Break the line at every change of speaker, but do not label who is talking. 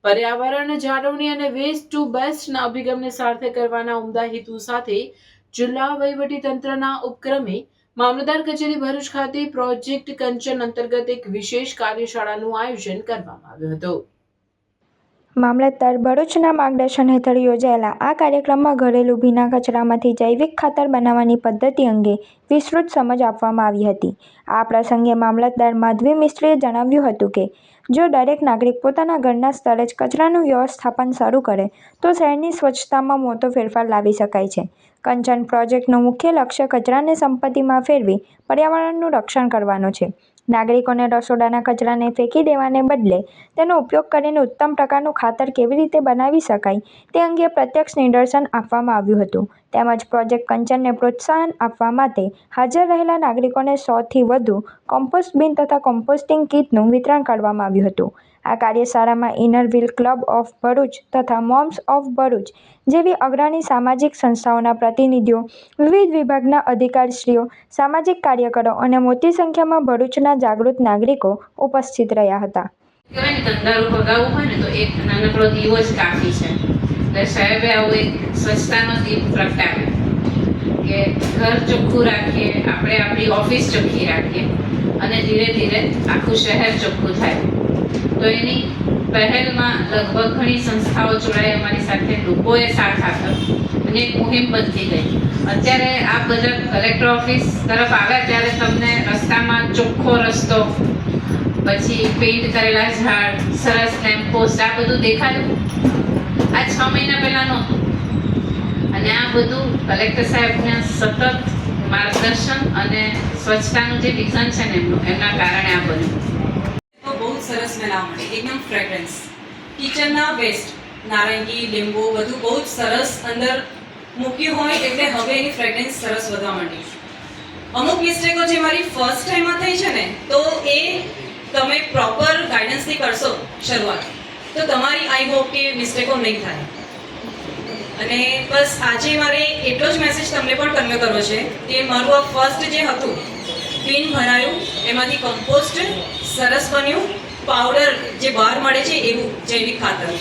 પર્યાવરણ જાળવણી અને વેસ્ટ ટુ બેસ્ટના અભિગમને સાર્થક કરવાના ઉમદા હેતુ સાથે જિલ્લા વહીવટીતંત્રના ઉપક્રમે મામલતદાર કચેરી ભરૂચ ખાતે પ્રોજેક્ટ કંચન અંતર્ગત એક વિશેષ કાર્યશાળાનું આયોજન કરવામાં આવ્યું હતું।
મામલતદાર ભરૂચના માર્ગદર્શન હેઠળ યોજાયેલા આ કાર્યક્રમમાં ઘરેલું ભીના કચરામાંથી જૈવિક ખાતર બનાવવાની પદ્ધતિ અંગે વિસ્તૃત સમજ આપવામાં આવી હતી। આ પ્રસંગે મામલતદાર માધવી મિસ્ત્રીએ જણાવ્યું હતું કે જો દરેક નાગરિક પોતાના ઘરના સ્તરે જ કચરાનું વ્યવસ્થાપન શરૂ કરે તો શહેરની સ્વચ્છતામાં મોટો ફેરફાર લાવી શકાય છે। કંચન પ્રોજેક્ટનું મુખ્ય લક્ષ્ય કચરાને સંપત્તિમાં ફેરવી પર્યાવરણનું રક્ષણ કરવાનો છે। નાગરિકોને રસોડાના કચરાને ફેંકી દેવાને બદલે તેનો ઉપયોગ કરીને ઉત્તમ પ્રકારનું ખાતર કેવી રીતે બનાવી શકાય તે અંગે પ્રત્યક્ષ નિદર્શન આપવામાં આવ્યું હતું। તેમજ પ્રોજેક્ટ કંચનને પ્રોત્સાહન આપવા માટે હાજર રહેલા નાગરિકોને 100થી વધુ કોમ્પોસ્ટ બિન તથા કોમ્પોસ્ટિંગ કિટનું વિતરણ કરવામાં આવ્યું હતું। આ કાર્યશાળામાં inner wheel club of Bharuch તથા મોમ્સ ઓફ ભરૂચ જેવી અગ્રણી સામાજિક સંસ્થાઓના પ્રતિનિધિઓ, વિવિધ વિભાગના અધિકારીશ્રીઓ, સામાજિક કાર્યકરો અને મોટી સંખ્યામાં ભરૂચના જાગૃત નાગરિકો ઉપસ્થિત રહ્યા હતા।
ધંધારું ભગાવવું હોય ને તો એક નાનકડો દીવો જ કાફી છે। એટલે સાહેબે આવું એક સ્વચ્છતાનો દીપ પ્રગટાવ્યો કે ઘર ચોખ્ખું રાખીએ, આપણે આપણી ઓફિસ ચોખ્ખી રાખીએ અને ધીરે ધીરે આખું શહેર ચોખ્ખું થાય। તો એની પહેલમાં લગભગ ઘણી સંસ્થાઓ જોડાઈ, અમારી સાથે લોકોએ સાથ આપ્યો અને એક મુહિમ બનતી ગઈ। અત્યારે આપ બધા કલેક્ટર ઓફિસ તરફ આવ્યા ત્યારે તમને રસ્તામાં ચોખ્ખો રસ્તો, પછી પેઇન્ટ કરેલા ઝાડ, સરસ લેમ્પ પોસ્ટ, આ બધું દેખાયું। આ 6 મહિના પહેલા નહોતું અને આ બધું કલેક્ટર સાહેબના સતત માર્ગદર્શન અને સ્વચ્છતાનું જે વિઝન છે ને એમના કારણે આ બન્યું।
તો બહુ સરસ સ્મેલ આવવા માંડી, એકદમ ફ્રેગ્રન્સ। કિચનના વેસ્ટ, નારંગી, લીંબુ બધું બહુ જ સરસ અંદર મૂક્યું હોય એટલે હવે એની ફ્રેગ્રન્સ સરસ વધવા માંડી। અમુક મિસ્ટેકો જે મારી ફર્સ્ટ ટાઈમમાં થઈ છે ને, તો એ તમે પ્રોપર ગાઈડન્સથી કરશો શરૂઆત તો તમારી આઈ હોપ કે મિસ્ટેકો નહીં થાય। અને બસ આજે મારે એટલો જ મેસેજ તમને પણ કન્વે કરવો છે કે મારું આ ફર્સ્ટ જે હતું બિન ભરાયું, એમાંથી કમ્પોસ્ટ સરસ બન્યું, પાવડર જે બહાર મળે છે એવું જૈવિક ખાતર,